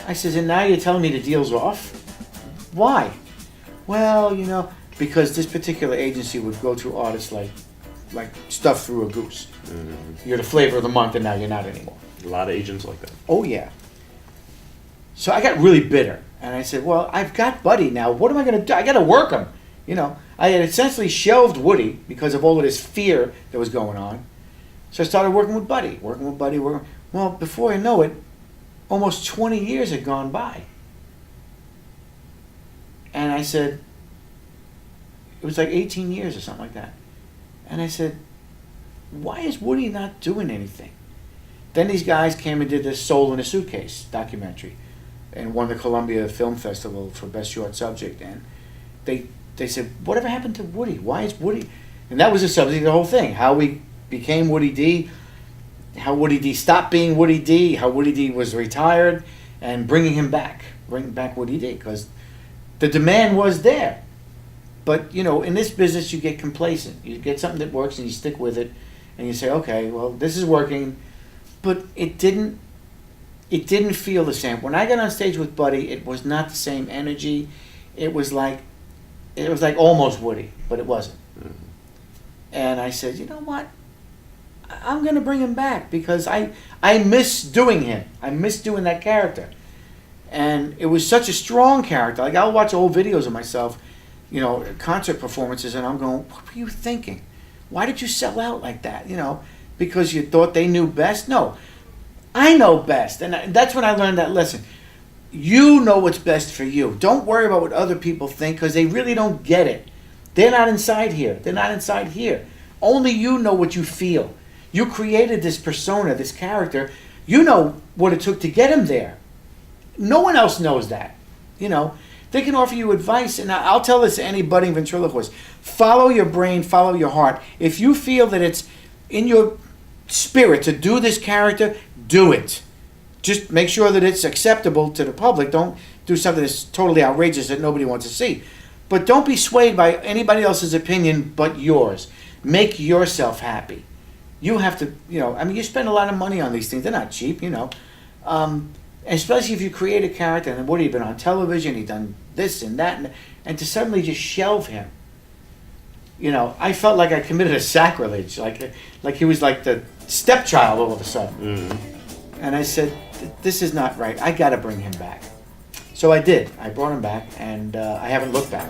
I says, and now you're telling me the deal's off? Why? Well, because this particular agency would go through artists like stuff through a goose. Mm-hmm. You're the flavor of the month, and now you're not anymore. A lot of agents like that. Oh, yeah. So I got really bitter. And I said, well, I've got Buddy now. What am I going to do? I got to work him. I had essentially shelved Woody because of all of this fear that was going on. So I started working with Buddy. Well, before I know it, almost 20 years had gone by. And I said, it was like 18 years or something like that. And I said, why is Woody not doing anything? Then these guys came and did this Soul in a Suitcase documentary and won the Columbia Film Festival for Best Short Subject. And they said, whatever happened to Woody? Why is Woody? And that was the subject of the whole thing, how we became Woody D, how Woody D stopped being Woody D, how Woody D was retired, and bringing back Woody D, because the demand was there. But, in this business, you get complacent. You get something that works and you stick with it, and you say, okay, well, this is working. But it didn't feel the same. When I got on stage with Buddy, it was not the same energy. It was like almost Woody, but it wasn't. Mm-hmm. And I said, you know what? I'm going to bring him back because I miss doing him. I miss doing that character. And it was such a strong character. Like, I'll watch old videos of myself, concert performances, and I'm going, what were you thinking? Why did you sell out like that? Because you thought they knew best? No. I know best. And that's when I learned that lesson. You know what's best for you. Don't worry about what other people think because they really don't get it. They're not inside here. They're not inside here. Only you know what you feel. You created this persona, this character. You know what it took to get him there. No one else knows that. They can offer you advice, and I'll tell this to any budding ventriloquist. Follow your brain, follow your heart. If you feel that it's in your spirit to do this character, do it. Just make sure that it's acceptable to the public. Don't do something that's totally outrageous that nobody wants to see. But don't be swayed by anybody else's opinion but yours. Make yourself happy. You have to, you spend a lot of money on these things. They're not cheap, especially if you create a character, and what, he'd been on television, he'd done this and that, and to suddenly just shelve him. I felt like I committed a sacrilege, like he was like the stepchild all of a sudden. Mm-hmm. And I said, this is not right. I got to bring him back. So I did. I brought him back, and I haven't looked back.